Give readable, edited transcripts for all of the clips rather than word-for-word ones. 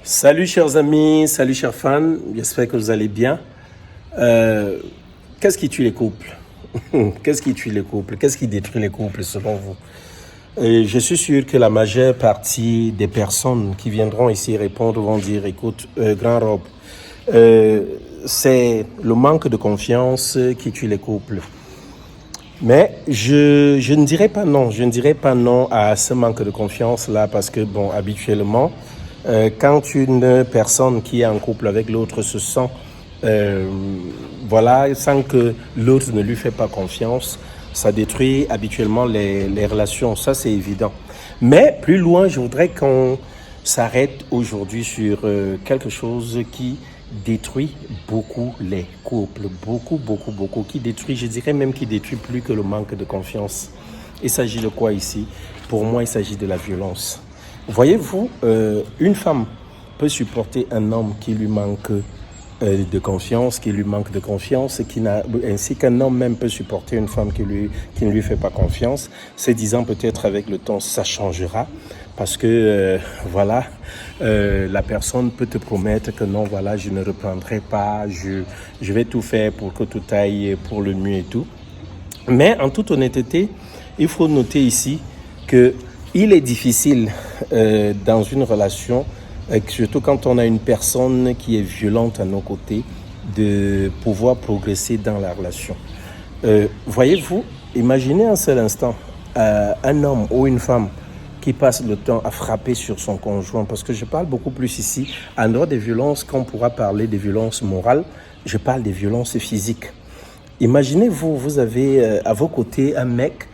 Salut chers amis, salut chers fans, j'espère que vous allez bien. Euh, Qu'est-ce qui tue les couples? Qu'est-ce qui tue les couples? Qu'est-ce qui détruit les couples selon vous? Et je suis sûr que la majeure partie des personnes qui viendront ici répondre vont dire, écoute, Grand Rob, euh, c'est le manque de confiance qui tue les couples. Mais je ne dirais pas non, je ne dirais pas non à ce manque de confiance-là parce que, bon, habituellement, quand une personne qui est en couple avec l'autre se sent, euh, voilà, sans que l'autre ne lui fait pas confiance, ça détruit habituellement les relations, ça c'est évident. Mais plus loin, je voudrais qu'on s'arrête aujourd'hui sur quelque chose qui détruit beaucoup les couples, beaucoup, qui détruit, je dirais même qui détruit plus que le manque de confiance. Il s'agit de quoi ici? Pour moi, il s'agit de la violence. Voyez-vous, une femme peut supporter un homme qui lui manque de confiance, qui lui manque de confiance, ainsi qu'un homme même peut supporter une femme qui ne lui fait pas confiance. Se disant peut-être avec le temps, ça changera. Parce que, la personne peut te promettre que non, voilà, je ne reprendrai pas, je vais tout faire pour que tout aille pour le mieux et tout. Mais en toute honnêteté, il faut noter ici que il est difficile dans une relation, surtout quand on a une personne qui est violente à nos côtés, de pouvoir progresser dans la relation. Voyez-vous, imaginez un seul instant un homme ou une femme qui passe le temps à frapper sur son conjoint, parce que je parle beaucoup plus ici, en dehors des violences, quand on pourra parler des violences morales, je parle des violences physiques. Imaginez-vous, vous avez à vos côtés un mec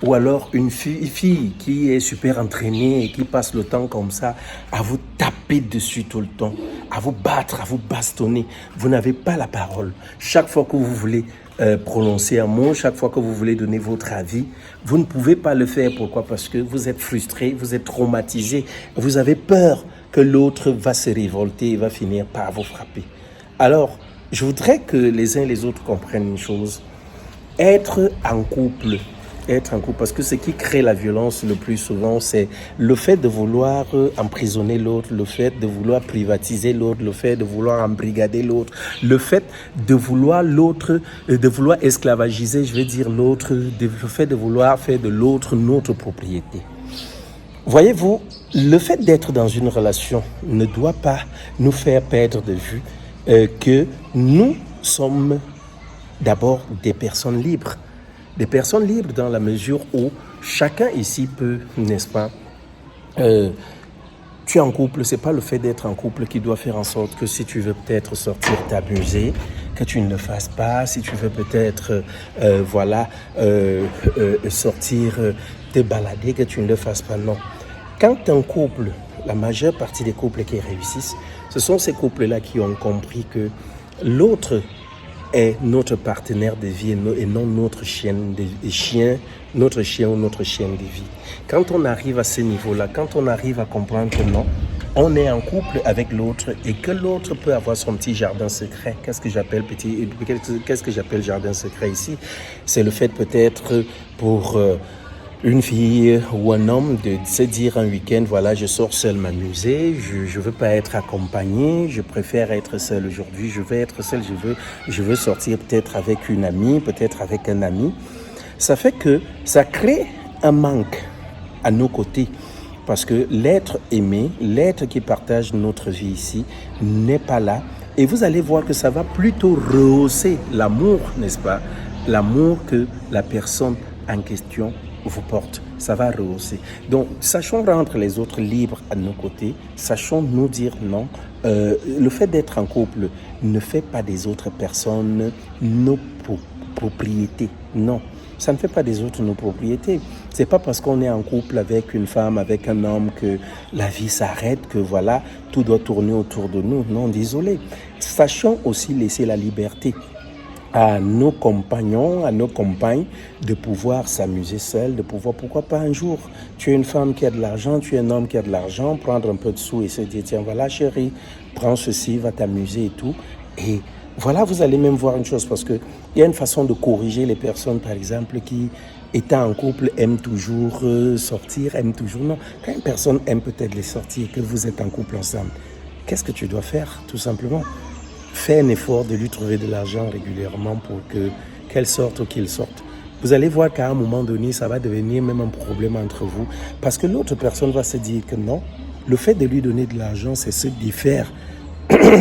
ou alors une fille qui est super entraînée et qui passe le temps comme ça à vous taper dessus tout le temps, à vous battre, à vous bastonner. Vous n'avez pas la parole. Chaque fois que vous voulez prononcer un mot, chaque fois que vous voulez donner votre avis, vous ne pouvez pas le faire. Pourquoi? Parce que vous êtes frustré, vous êtes traumatisé, vous avez peur que l'autre va se révolter et va finir par vous frapper. Alors, je voudrais que les uns et les autres comprennent une chose. Être en couple, parce que ce qui crée la violence le plus souvent, c'est le fait de vouloir emprisonner l'autre, le fait de vouloir privatiser l'autre, le fait de vouloir embrigader l'autre, le fait de vouloir l'autre, de vouloir esclavagiser, je veux dire l'autre, le fait de vouloir faire de l'autre notre propriété. Voyez-vous, le fait d'être dans une relation ne doit pas nous faire perdre de vue que nous sommes d'abord des personnes libres. Des personnes libres dans la mesure où chacun ici peut, n'est-ce pas, tu es en couple, c'est pas le fait d'être en couple qui doit faire en sorte que si tu veux peut-être sortir t'amuser, que tu ne le fasses pas, si tu veux peut-être, sortir te balader, que tu ne le fasses pas, non. Quand un couple, la majeure partie des couples qui réussissent, ce sont ces couples-là qui ont compris que l'autre est notre partenaire de vie et non notre chien ou notre chienne de vie. Quand on arrive à ce niveau-là, quand on arrive à comprendre que non, on est en couple avec l'autre et que l'autre peut avoir son petit jardin secret. Qu'est-ce que j'appelle jardin secret ici? C'est le fait peut-être pour une fille ou un homme de se dire un week-end, voilà, je sors seul m'amuser, je veux pas être accompagné, je préfère être seul aujourd'hui, je veux être seul, je veux sortir peut-être avec une amie, peut-être avec un ami. Ça fait que ça crée un manque à nos côtés. Parce que l'être aimé, l'être qui partage notre vie ici, n'est pas là. Et vous allez voir que ça va plutôt rehausser l'amour, n'est-ce pas? L'amour que la personne en question vous porte, ça va rehausser. Donc, sachons rendre les autres libres à nos côtés, sachons nous dire non. Le fait d'être en couple ne fait pas des autres personnes nos propriétés, non. Ça ne fait pas des autres nos propriétés. C'est pas parce qu'on est en couple avec une femme, avec un homme que la vie s'arrête, que voilà, tout doit tourner autour de nous. Non, désolé. Sachons aussi laisser la liberté à nos compagnons, à nos compagnes, de pouvoir s'amuser seuls, de pouvoir, pourquoi pas un jour, tu es une femme qui a de l'argent, tu es un homme qui a de l'argent, prendre un peu de sous et se dire, tiens, voilà chérie, prends ceci, va t'amuser et tout. Et voilà, vous allez même voir une chose, parce qu'il y a une façon de corriger les personnes, par exemple, qui, étant en couple, aiment toujours sortir, aiment toujours... Non, quand une personne aime peut-être les sortir, que vous êtes en couple ensemble, qu'est-ce que tu dois faire, tout simplement? Fais un effort de lui trouver de l'argent régulièrement pour qu'elle sorte ou qu'il sorte. Vous allez voir qu'à un moment donné, ça va devenir même un problème entre vous parce que l'autre personne va se dire que non, le fait de lui donner de l'argent, c'est se défaire,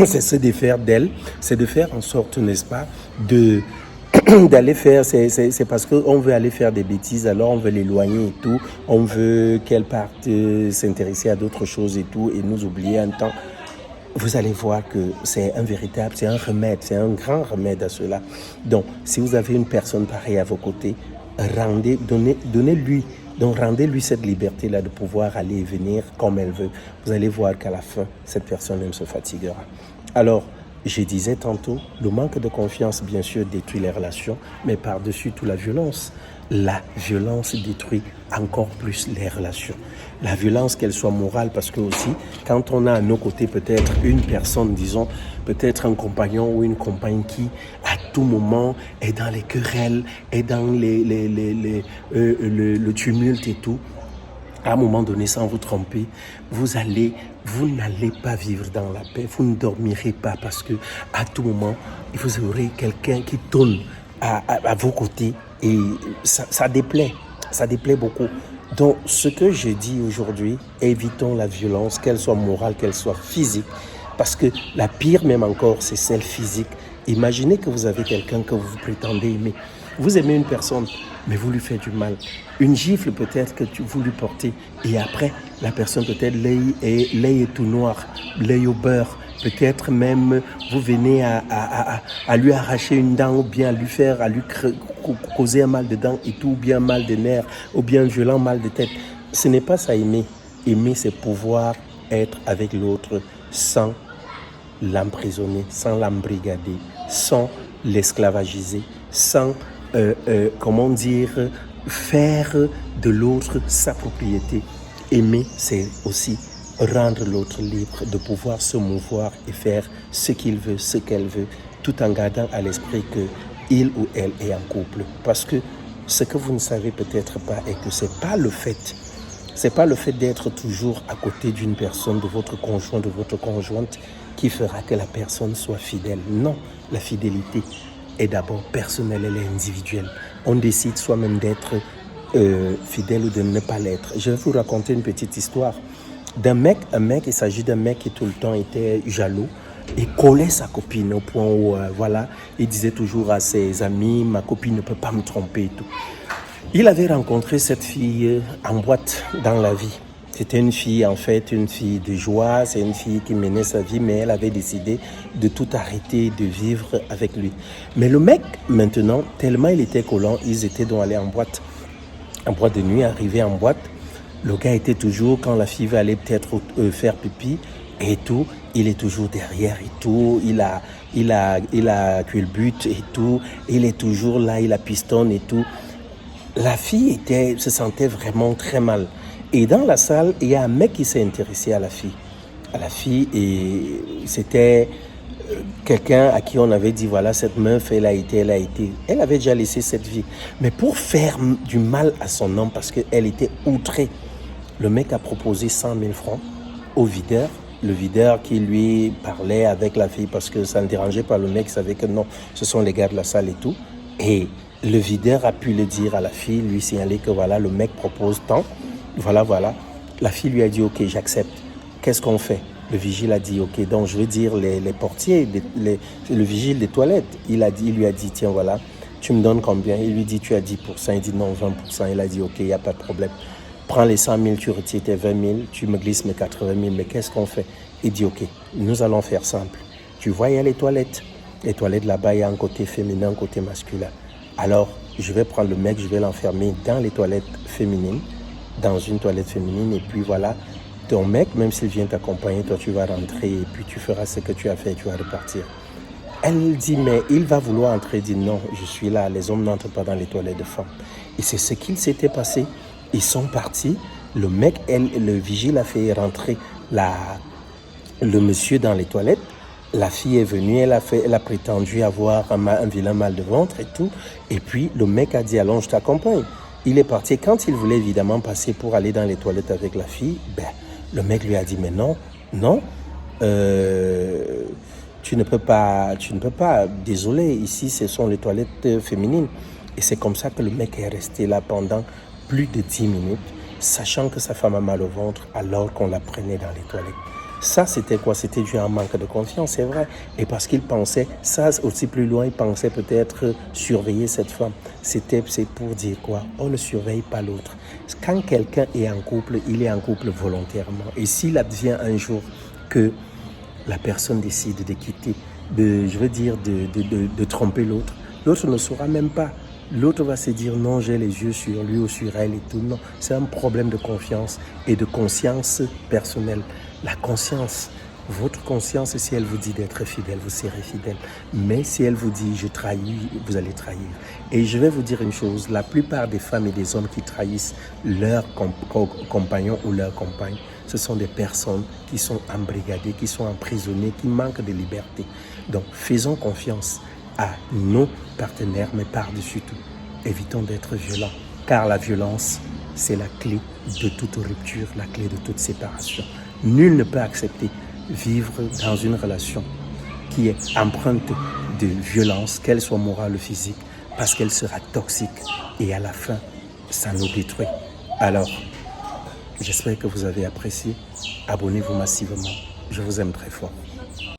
c'est se défaire d'elle, c'est de faire en sorte, n'est-ce pas, d'aller faire, c'est parce qu'on veut aller faire des bêtises, alors on veut l'éloigner et tout, on veut qu'elle parte s'intéresser à d'autres choses et tout, et nous oublier un temps. Vous allez voir que c'est c'est un remède, c'est un grand remède à cela. Donc, si vous avez une personne pareille à vos côtés, donnez-lui, donc rendez-lui cette liberté-là de pouvoir aller et venir comme elle veut. Vous allez voir qu'à la fin, cette personne même se fatiguera. Alors, je disais tantôt, le manque de confiance, bien sûr, détruit les relations, mais par-dessus tout la violence. La violence détruit encore plus les relations. La violence, qu'elle soit morale, parce que aussi, quand on a à nos côtés peut-être une personne, disons, peut-être un compagnon ou une compagne qui, à tout moment, est dans les querelles, est dans le tumulte et tout, à un moment donné, sans vous tromper, vous n'allez pas vivre dans la paix, vous ne dormirez pas parce que à tout moment, vous aurez quelqu'un qui tourne à vos côtés et ça déplaît beaucoup. Donc, ce que je dis aujourd'hui, évitons la violence, qu'elle soit morale, qu'elle soit physique, parce que la pire même encore, c'est celle physique. Imaginez que vous avez quelqu'un que vous prétendez aimer. Vous aimez une personne, mais vous lui faites du mal. Une gifle peut-être que vous lui portez, et après, la personne peut-être l'œil est tout noir, l'œil au beurre. Peut-être même vous venez à lui arracher une dent ou bien à lui causer un mal de dents et tout, ou bien un mal de nerfs, ou bien un violent mal de tête. Ce n'est pas ça aimer. Aimer, c'est pouvoir être avec l'autre sans l'emprisonner, sans l'embrigader, sans l'esclavagiser, sans, faire de l'autre sa propriété. Aimer, c'est aussi rendre l'autre libre de pouvoir se mouvoir et faire ce qu'il veut, ce qu'elle veut, tout en gardant à l'esprit qu'il ou elle est en couple. Parce que ce que vous ne savez peut-être pas est que c'est pas le fait d'être toujours à côté d'une personne, de votre conjoint, de votre conjointe, qui fera que la personne soit fidèle. Non, la fidélité est d'abord personnelle, elle est individuelle. On décide soi-même d'être fidèle ou de ne pas l'être. Je vais vous raconter une petite histoire d'un mec. Il s'agit d'un mec qui tout le temps était jaloux et collait sa copine au point où, il disait toujours à ses amis, ma copine ne peut pas me tromper et tout. Il avait rencontré cette fille en boîte dans la vie. C'était une fille de joie, c'est une fille qui menait sa vie, mais elle avait décidé de tout arrêter, de vivre avec lui. Mais le mec, maintenant, tellement il était collant, ils étaient donc allés en boîte de nuit, arrivé en boîte. Le gars était toujours, quand la fille va aller peut-être faire pipi et tout, il est toujours derrière et tout, il a culbute et tout, il est toujours là, il a pistonne et tout. La fille se sentait vraiment très mal. Et dans la salle, il y a un mec qui s'est intéressé à la fille. Et c'était quelqu'un à qui on avait dit, voilà, cette meuf, elle avait déjà laissé cette vie. Mais pour faire du mal à son homme, parce qu'elle était outrée, le mec a proposé 100 000 francs au videur. Le videur qui lui parlait avec la fille parce que ça ne dérangeait pas le mec, il savait que non, ce sont les gars de la salle et tout. Et le videur a pu le dire à la fille, lui signaler que voilà, le mec propose tant. Voilà. La fille lui a dit, ok, j'accepte. Qu'est-ce qu'on fait? Le vigile a dit, ok, donc je veux dire les portiers, le vigile des toilettes. Il lui a dit, tiens, voilà, tu me donnes combien? Il lui dit, tu as 10%. Il dit, non, 20%. Il a dit, ok, il n'y a pas de problème. Prends les 100 000, tu retires tes 20 000, tu me glisses mes 80 000. Mais qu'est-ce qu'on fait? Il dit, ok, nous allons faire simple. Tu vois, il y a les toilettes. Les toilettes là-bas, il y a un côté féminin, un côté masculin. Alors, je vais prendre le mec, je vais l'enfermer dans les toilettes féminines, dans une toilette féminine, et puis voilà, ton mec, même s'il vient t'accompagner, toi tu vas rentrer, et puis tu feras ce que tu as fait, et tu vas repartir. Elle dit, mais il va vouloir entrer, il dit, non, je suis là, les hommes n'entrent pas dans les toilettes de femmes. Et c'est ce qu'il s'était passé. Ils sont partis, le mec, le vigile a fait rentrer le monsieur dans les toilettes. La fille est venue, elle a prétendu avoir un vilain mal de ventre et tout. Et puis, le mec a dit, allons, je t'accompagne. Il est parti. Quand il voulait évidemment passer pour aller dans les toilettes avec la fille, le mec lui a dit, mais non, tu ne peux pas, désolé, ici ce sont les toilettes féminines. Et c'est comme ça que le mec est resté là pendant plus de 10 minutes, sachant que sa femme a mal au ventre alors qu'on la prenait dans les toilettes. Ça, c'était quoi? C'était dû à un manque de confiance, c'est vrai. Et parce qu'il pensait, ça aussi plus loin, il pensait peut-être surveiller cette femme. C'est pour dire quoi? On ne surveille pas l'autre. Quand quelqu'un est en couple, il est en couple volontairement. Et s'il advient un jour que la personne décide de quitter, de tromper l'autre, l'autre ne saura même pas. L'autre va se dire non, j'ai les yeux sur lui ou sur elle et tout. Non, c'est un problème de confiance et de conscience personnelle. La conscience, votre conscience, si elle vous dit d'être fidèle, vous serez fidèle. Mais si elle vous dit je trahis, vous allez trahir. Et je vais vous dire une chose, la plupart des femmes et des hommes qui trahissent leur compagnon ou leur compagne, ce sont des personnes qui sont embrigadées, qui sont emprisonnées, qui manquent de liberté. Donc faisons confiance à nos partenaires, mais par-dessus tout, évitons d'être violents, car la violence, c'est la clé de toute rupture, la clé de toute séparation. Nul ne peut accepter vivre dans une relation qui est empreinte de violence, qu'elle soit morale ou physique, parce qu'elle sera toxique et à la fin, ça nous détruit. Alors, j'espère que vous avez apprécié. Abonnez-vous massivement. Je vous aime très fort.